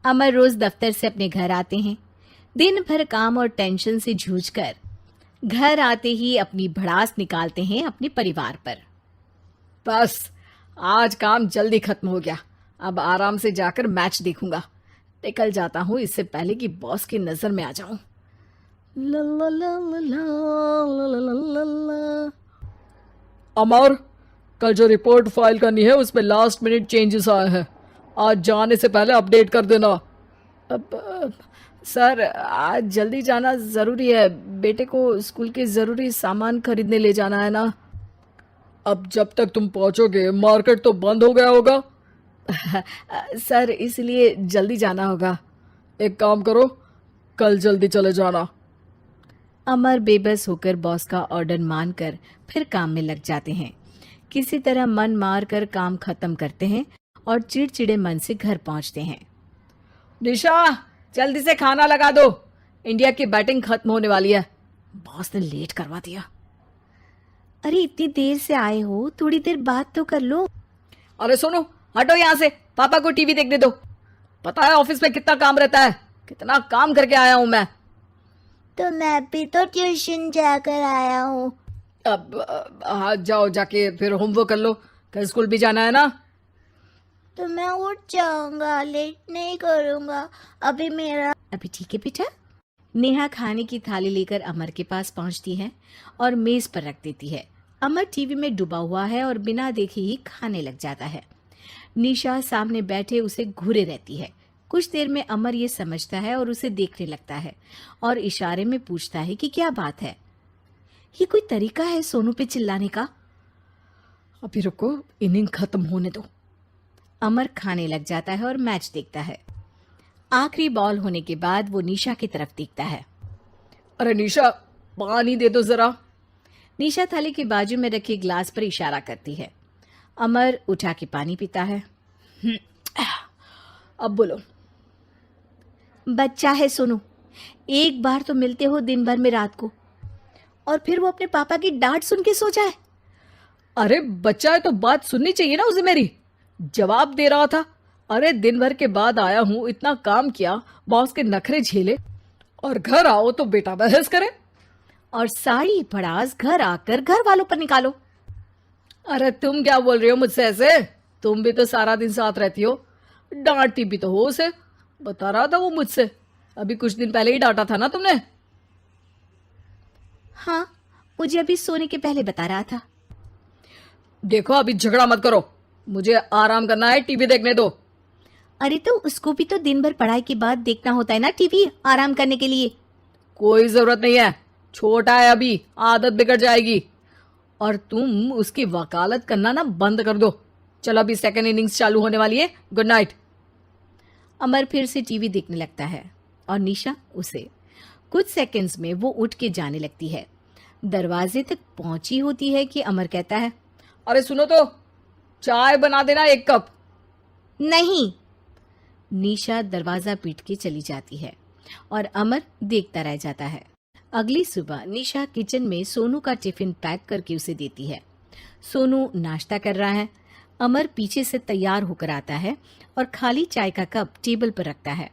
अमर रोज दफ्तर से अपने घर आते हैं। दिन भर काम और टेंशन से जूझकर घर आते ही अपनी भड़ास निकालते हैं अपने परिवार पर। बस आज काम जल्दी खत्म हो गया। अब आराम से जाकर मैच देखूंगा। निकल जाता हूँ इससे पहले कि बॉस की नजर में आ जाऊं। ला ला ला ला ला ला ला ला ला। अमर, कल जो रिपोर्ट फाइल करनी है उसमें लास्ट मिनट चेंजेस आए हैं। आज जाने से पहले अपडेट कर देना। सर, आज जल्दी जाना ज़रूरी है। बेटे को स्कूल के ज़रूरी सामान खरीदने ले जाना है ना। अब जब तक तुम पहुंचोगे मार्केट तो बंद हो गया होगा। सर, इसलिए जल्दी जाना होगा। एक काम करो, कल जल्दी चले जाना। अमर बेबस होकर बॉस का ऑर्डर मानकर फिर काम में लग जाते हैं। किसी तरह मन मार कर काम खत्म करते हैं और चिड़चिड़े मन से घर पहुंचते हैं। निशा, जल्दी से खाना लगा दो। इंडिया की बैटिंग खत्म होने वाली है। बॉस ने लेट करवा दिया। अरे इतनी देर से आए हो, थोड़ी देर बात तो कर लो। अरे सुनो, हटो यहाँ से। पापा को टीवी देखने दो। पता है ऑफिस में कितना काम रहता है। कितना काम करके आया हूँ मैं। तो मैं भी तो ट्यूशन जाकर आया हूँ। अब हाँ, जाओ जाके फिर होमवर्क कर लो। कल स्कूल भी जाना है ना। तो मैं उठ जाऊंगा, लेट नहीं करूंगा। अभी ठीक है बेटा। नेहा खाने की थाली लेकर अमर के पास पहुंचती है और मेज पर रख देती है। अमर टीवी में डूबा हुआ है और बिना देखे ही खाने लग जाता है। निशा सामने बैठे उसे घूरे रहती है। कुछ देर में अमर ये समझता है और उसे देखने लगता है और इशारे में पूछता है कि क्या बात है। ये कोई तरीका है सोनू पे चिल्लाने का? अभी रुको, इनिंग खत्म होने दो। अमर खाने लग जाता है और मैच देखता है। आखिरी बॉल होने के बाद वो निशा की तरफ देखता है। अरे निशा, पानी दे दो जरा। निशा थाली के बाजू में रखे ग्लास पर इशारा करती है। अमर उठा के पानी पीता है। अब बोलो। बच्चा है सोनू, एक बार तो मिलते हो दिन भर में रात को, और फिर वो अपने पापा की डांट सुन के सो जाए। अरे बच्चा है तो बात सुननी चाहिए ना उसे मेरी। जवाब दे रहा था। अरे दिन भर के बाद आया हूँ, इतना काम किया, बॉस के नखरे झेले, और घर आओ तो बेटा बहस करे। और सारी भड़ास घर आकर घर वालों पर निकालो। अरे तुम क्या बोल रही हो मुझसे ऐसे? तुम भी तो सारा दिन साथ रहती हो। डांटती भी तो हो उसे। बता रहा था वो मुझसे। अभी कुछ दिन पहले ही डांटा था ना तुमने। हाँ, मुझे अभी सोने के पहले बता रहा था। देखो, अभी झगड़ा मत करो। मुझे आराम करना है, टीवी देखने दो। अरे तो उसको भी तो दिन भर पढ़ाई के बाद देखना होता है ना टीवी, आराम करने के लिए। कोई जरूरत नहीं है, छोटा है अभी, आदत बिगड़ जाएगी। और तुम उसकी वकालत करना ना बंद कर दो। चलो, अभी सेकंड इनिंग्स चालू होने वाली है। Good night. अमर फिर से टीवी देखने लगता है और निशा उसे। कुछ सेकंड्स में वो उठ के जाने लगती है। दरवाजे तक पहुंची होती है कि अमर कहता है, अरे सुनो तो, चाय बना देना 1 कप। नहीं। निशा दरवाजा पीट के चली जाती है और अमर देखता रह जाता है। अगली सुबह निशा किचन में सोनू का टिफिन पैक करके उसे देती है। सोनू नाश्ता कर रहा है। अमर पीछे से तैयार होकर आता है और खाली चाय का कप टेबल पर रखता है।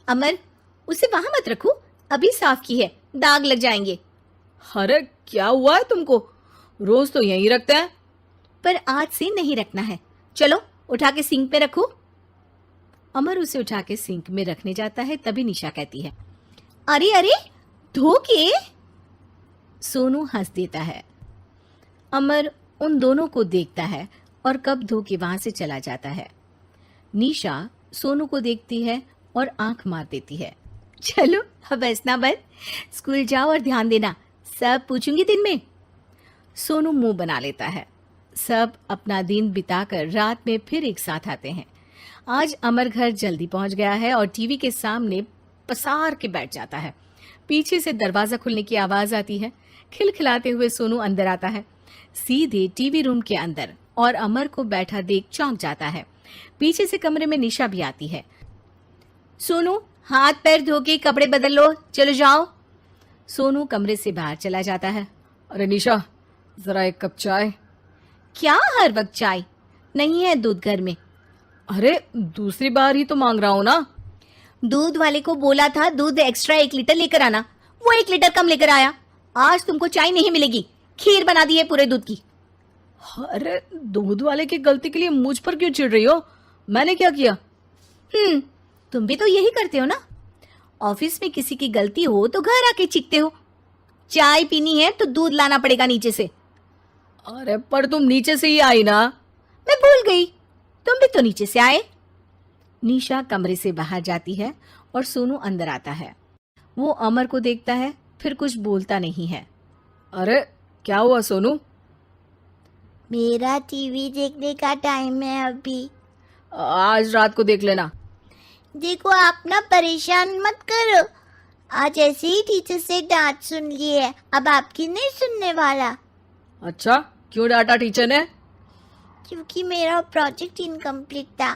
अमर, उसे वहां मत रखो, अभी साफ की है, दाग लग जाएंगे। अरे क्या हुआ है तुमको? रोज तो यहीं रखते हैं। पर आज से नहीं रखना है। चलो उठा के सिंक पे रखो। अमर उसे उठा के सिंक में रखने जाता है, तभी निशा कहती है, अरे अरे, धो के। सोनू हंस देता है। अमर उन दोनों को देखता है और कप धो के वहां से चला जाता है। निशा सोनू को देखती है और आंख मार देती है। चलो अब हंसना बंद, स्कूल जाओ और ध्यान देना, सब पूछूंगी दिन में। सोनू मुंह बना लेता है। सब अपना दिन बिताकर रात में फिर एक साथ आते हैं। आज अमर घर जल्दी पहुंच गया है और टीवी के सामने पसार के बैठ जाता है। पीछे से दरवाजा खुलने की आवाज आती है। खिलखिलाते हुए सोनू अंदर आता है, सीधे टीवी रूम के अंदर, और अमर को बैठा देख चौंक जाता है। पीछे से कमरे में निशा भी आती है। सोनू, हाथ पैर धो के कपड़े बदल लो, चलो जाओ। सोनू कमरे से बाहर चला जाता है। अरे निशा, जरा 1 कप चाय। क्या हर वक्त चाय? नहीं है दूध घर में। अरे दूसरी बार ही तो मांग रहा हूं ना। दूध वाले को बोला था दूध एक्स्ट्रा 1 लीटर लेकर आना, वो 1 लीटर कम लेकर आया। आज तुमको चाय नहीं मिलेगी, खीर बना दी है पूरे दूध की। अरे दूध वाले की गलती के लिए मुझ पर क्यों चिढ़ रही हो? मैंने क्या किया? तुम भी तो यही करते हो ना। ऑफिस में किसी की गलती हो तो घर आके चीखते हो। चाय पीनी है तो दूध लाना पड़ेगा नीचे से। अरे पर तुम नीचे से ही आई ना। मैं भूल गई, तुम भी तो नीचे से आए। निशा कमरे से बाहर जाती है और सोनू अंदर आता है। वो अमर को देखता है, फिर कुछ बोलता नहीं है। अरे क्या हुआ सोनू? मेरा टीवी देखने का टाइम है अभी। आज रात को देख लेना। देखो आप ना परेशान मत करो, आज ऐसे ही टीचर से डांट सुन ली है, अब आपकी नहीं सुनने वाला। अच्छा क्यों डांटा टीचर ने? क्योंकि मेरा प्रोजेक्ट इनकम्प्लीट था,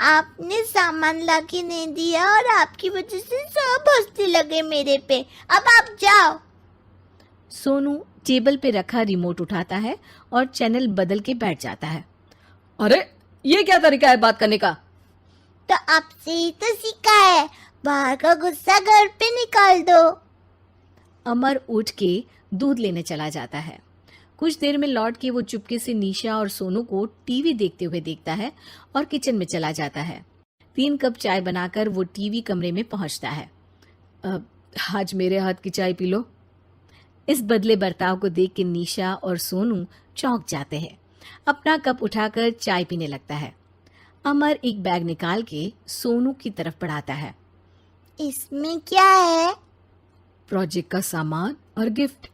आपने सामान ला के नहीं दिया और आपकी वजह से सब हंसने लगे मेरे पे। अब आप जाओ। सोनू टेबल पे रखा रिमोट उठाता है और चैनल बदल के बैठ जाता है। अरे ये क्या तरीका है बात करने का? तो आपसे ही तो सीखा है, बाहर का गुस्सा घर पे निकाल दो। अमर उठ के दूध लेने चला जाता है। कुछ देर में लौट के वो चुपके से निशा और सोनू को टीवी देखते हुए देखता है और किचन में चला जाता है। 3 कप चाय बनाकर वो टीवी कमरे में पहुंचता है। आज मेरे हाथ की चाय पी लो। इस बदले बर्ताव को देख के निशा और सोनू चौंक जाते हैं। अपना कप उठाकर चाय पीने लगता है। अमर एक बैग निकाल के सोनू की तरफ बढ़ाता है। इसमें क्या है? प्रोजेक्ट का सामान और गिफ्ट।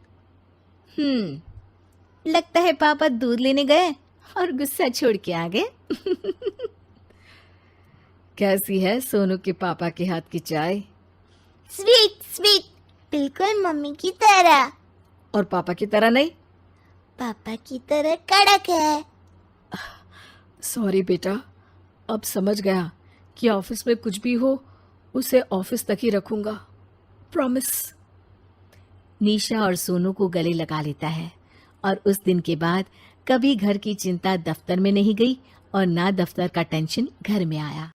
लगता है पापा दूध लेने गए और गुस्सा छोड़ के आ गए। कैसी है सोनू के पापा के हाथ की चाय? स्वीट स्वीट, बिल्कुल मम्मी की तरह। और पापा की तरह नहीं? पापा की तरह कड़क है। सॉरी बेटा, अब समझ गया कि ऑफिस में कुछ भी हो उसे ऑफिस तक ही रखूंगा, प्रॉमिस। निशा और सोनू को गले लगा लेता है और उस दिन के बाद कभी घर की चिंता दफ्तर में नहीं गई और ना दफ्तर का टेंशन घर में आया।